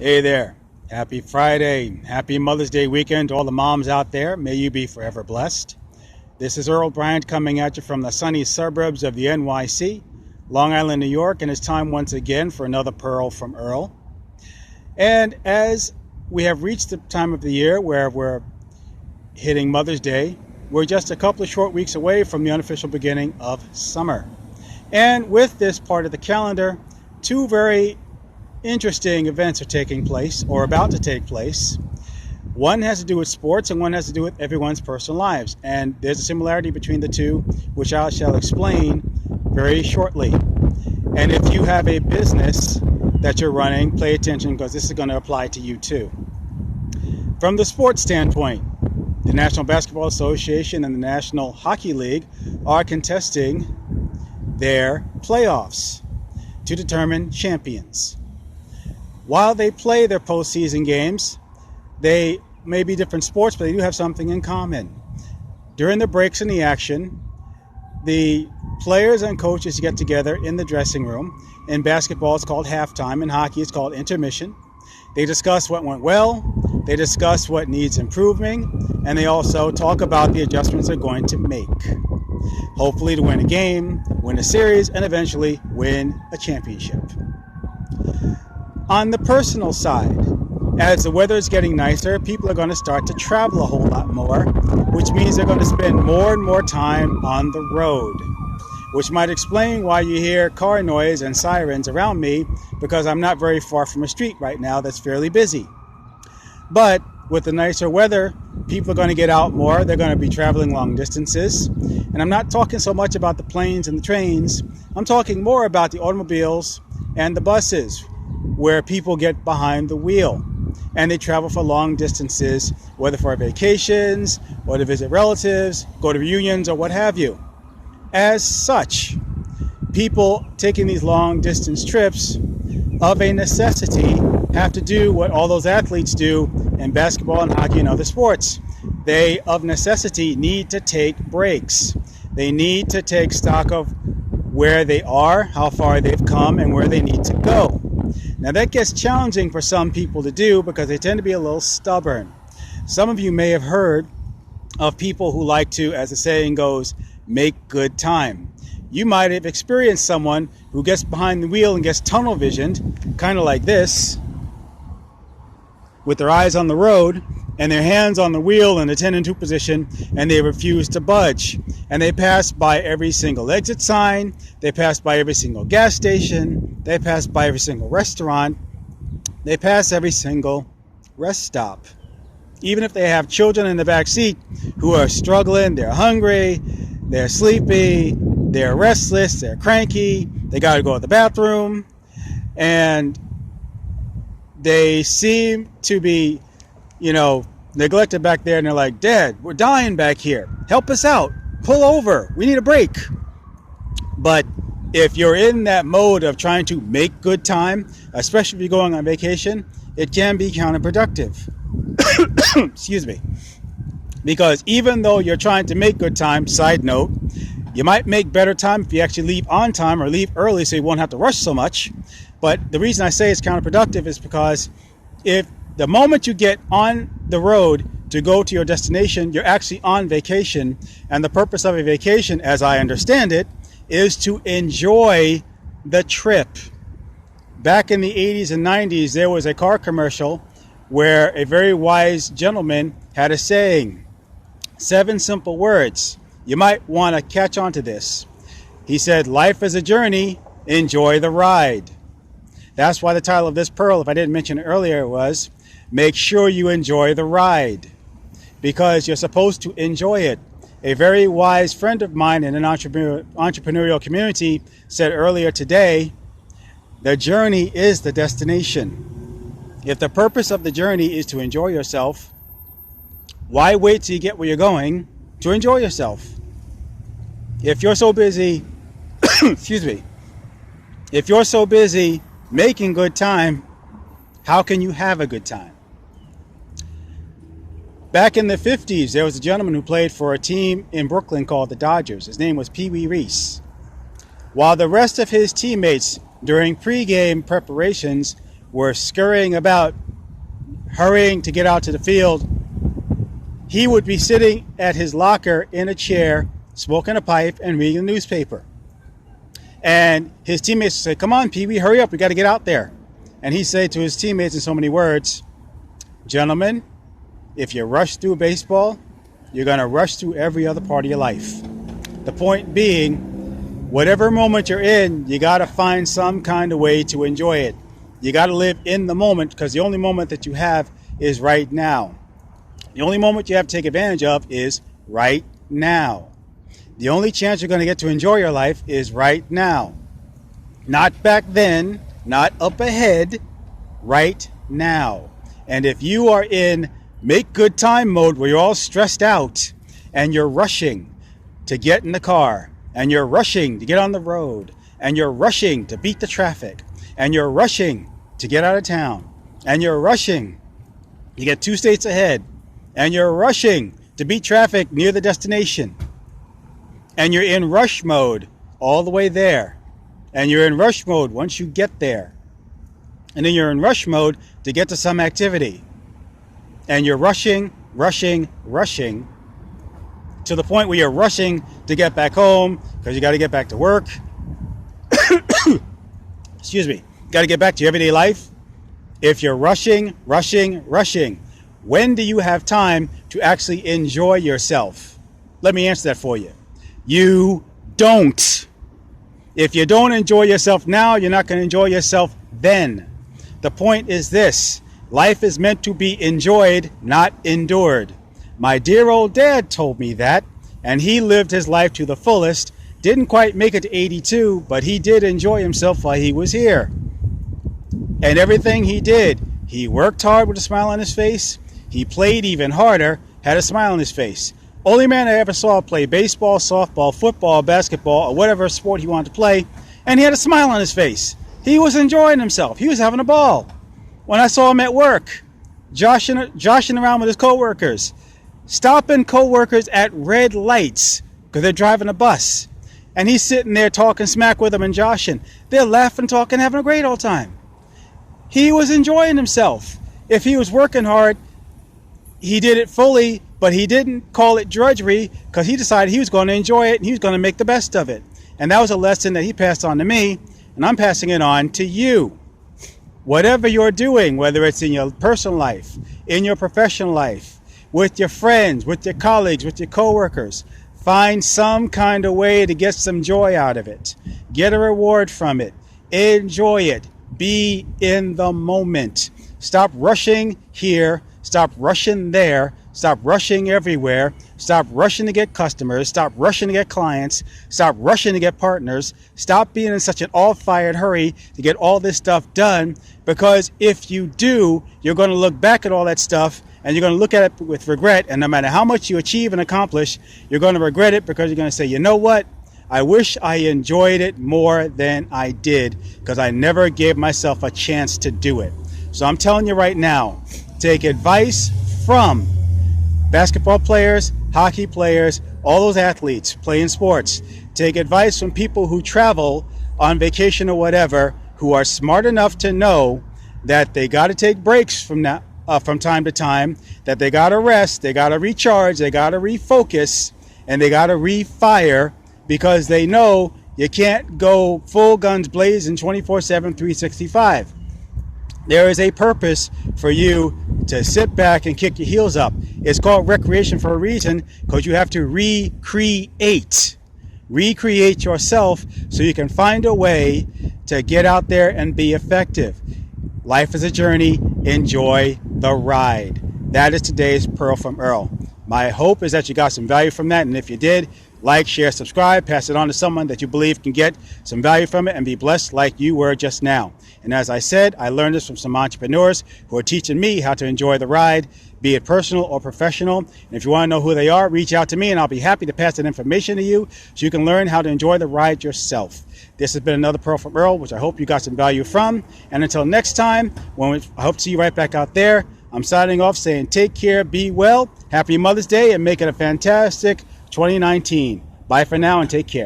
Hey there. Happy Friday. Happy Mother's Day weekend to all the moms out there. May you be forever blessed. This is Earl Bryant coming at you from the sunny suburbs of the NYC, Long Island, New York, and it's time once again for another Pearl from Earl. And as we have reached the time of the year where we're hitting Mother's Day, we're just a couple of short weeks away from the unofficial beginning of summer. And with this part of the calendar, two very interesting events are taking place or about to take place. One has to do with sports and one has to do with everyone's personal lives. And there's a similarity between the two, which I shall explain very shortly. And if you have a business that you're running, pay attention because this is going to apply to you too. From the sports standpoint, the National Basketball Association and the National Hockey League are contesting their playoffs to determine champions. While they play their postseason games, they may be different sports, but they do have something in common. During the breaks in the action, the players and coaches get together in the dressing room. In basketball, it's called halftime. In hockey, it's called intermission. They discuss what went well, they discuss what needs improving, and they also talk about the adjustments they're going to make. Hopefully to win a game, win a series, and eventually win a championship. On the personal side, as the weather is getting nicer, people are going to start to travel a whole lot more, which means they're going to spend more and more time on the road, which might explain why you hear car noise and sirens around me, because I'm not very far from a street right now that's fairly busy. But with the nicer weather, people are going to get out more. They're going to be traveling long distances. And I'm not talking so much about the planes and the trains. I'm talking more about the automobiles and the buses, where people get behind the wheel and they travel for long distances, whether for vacations or to visit relatives, go to reunions or what have you. As such, people taking these long distance trips of a necessity have to do what all those athletes do in basketball and hockey and other sports. They, of necessity, need to take breaks. They need to take stock of where they are, how far they've come, and where they need to go. Now that gets challenging for some people to do because they tend to be a little stubborn. Some of you may have heard of people who like to, as the saying goes, make good time. You might have experienced someone who gets behind the wheel and gets tunnel visioned, kind of like this, with their eyes on the road and their hands on the wheel in a 10 and 2 position, and they refuse to budge. And they pass by every single exit sign, they pass by every single gas station, they pass by every single restaurant, they pass every single rest stop. Even if they have children in the back seat who are struggling, they're hungry, they're sleepy, they're restless, they're cranky, they got to go to the bathroom, and they seem to be, neglected back there, and they're like, Dad, we're dying back here. Help us out. Pull over. We need a break. But if you're in that mode of trying to make good time, especially if you're going on vacation, it can be counterproductive. Excuse me. Because even though you're trying to make good time, side note, you might make better time if you actually leave on time or leave early so you won't have to rush so much. But the reason I say it's counterproductive is because if the moment you get on the road to go to your destination, you're actually on vacation. And the purpose of a vacation, as I understand it, is to enjoy the trip. Back in the 80s and 90s, there was a car commercial where a very wise gentleman had a saying, 7 simple words. You might want to catch on to this. He said, life is a journey, enjoy the ride. That's why the title of this Pearl, if I didn't mention it earlier, was make sure you enjoy the ride, because you're supposed to enjoy it. A very wise friend of mine in an entrepreneurial community said earlier today, the journey is the destination. If the purpose of the journey is to enjoy yourself, why wait till you get where you're going to enjoy yourself? If you're so busy, excuse me, if you're so busy making good time, how can you have a good time? Back in the 50s, there was a gentleman who played for a team in Brooklyn called the Dodgers. His name was Pee Wee Reese. While the rest of his teammates during pregame preparations were scurrying about, hurrying to get out to the field, he would be sitting at his locker in a chair, smoking a pipe and reading a newspaper. And his teammates would say, "Come on, Pee Wee, hurry up, we got to get out there." And he'd say to his teammates in so many words, "Gentlemen, if you rush through baseball, you're going to rush through every other part of your life." The point being, whatever moment you're in, you got to find some kind of way to enjoy it. You got to live in the moment, because the only moment that you have is right now. The only moment you have to take advantage of is right now. The only chance you're going to get to enjoy your life is right now. Not back then, not up ahead, right now. And if you are in make good time mode where you're all stressed out and you're rushing to get in the car, and you're rushing to get on the road, and you're rushing to beat the traffic, and you're rushing to get out of town, and you're rushing to get 2 states ahead, and you're rushing to beat traffic near the destination, and you're in rush mode all the way there, and you're in rush mode once you get there, and then you're in rush mode to get to some activity, and you're rushing to the point where you're rushing to get back home because you got to get back to work. Excuse me. Got to get back to your everyday life. If you're rushing, when do you have time to actually enjoy yourself? Let me answer that for you. You don't. If you don't enjoy yourself now, you're not going to enjoy yourself then. The point is this: life is meant to be enjoyed, not endured. My dear old dad told me that, and he lived his life to the fullest. Didn't quite make it to 82, but he did enjoy himself while he was here. And everything he did, he worked hard with a smile on his face. He played even harder, had a smile on his face. Only man I ever saw play baseball, softball, football, basketball, or whatever sport he wanted to play, and he had a smile on his face. He was enjoying himself. He was having a ball. When I saw him at work, joshing around with his coworkers, stopping coworkers at red lights because they're driving a bus, and he's sitting there talking smack with them and joshing. They're laughing, talking, having a great old time. He was enjoying himself. If he was working hard, he did it fully, but he didn't call it drudgery because he decided he was going to enjoy it and he was going to make the best of it. And that was a lesson that he passed on to me, and I'm passing it on to you. Whatever you're doing, whether it's in your personal life, in your professional life, with your friends, with your colleagues, with your coworkers, find some kind of way to get some joy out of it. Get a reward from it. Enjoy it. Be in the moment. Stop rushing here. Stop rushing there. Stop rushing everywhere. Stop rushing to get customers. Stop rushing to get clients. Stop rushing to get partners. Stop being in such an all-fired hurry to get all this stuff done, because if you do, you're going to look back at all that stuff and you're going to look at it with regret, and no matter how much you achieve and accomplish, you're going to regret it because you're going to say, you know what? I wish I enjoyed it more than I did because I never gave myself a chance to do it. So I'm telling you right now, take advice from basketball players, hockey players, all those athletes playing sports. Take advice from people who travel on vacation or whatever, who are smart enough to know that they got to take breaks from time to time, that they got to rest, they got to recharge, they got to refocus, and they got to refire, because they know you can't go full guns blazing 24/7, 365. There is a purpose for you to sit back and kick your heels up. It's called recreation for a reason, because you have to recreate yourself so you can find a way to get out there and be effective. Life is a journey. Enjoy the ride. That is today's Pearl from Earl. My hope is that you got some value from that, and if you did, like, share, subscribe, pass it on to someone that you believe can get some value from it and be blessed like you were just now. And as I said, I learned this from some entrepreneurs who are teaching me how to enjoy the ride, be it personal or professional. And if you want to know who they are, reach out to me and I'll be happy to pass that information to you so you can learn how to enjoy the ride yourself. This has been another Pearl from Earl, which I hope you got some value from. And until next time, I hope to see you right back out there. I'm signing off saying take care, be well, happy Mother's Day, and make it a fantastic 2019. Bye for now and take care.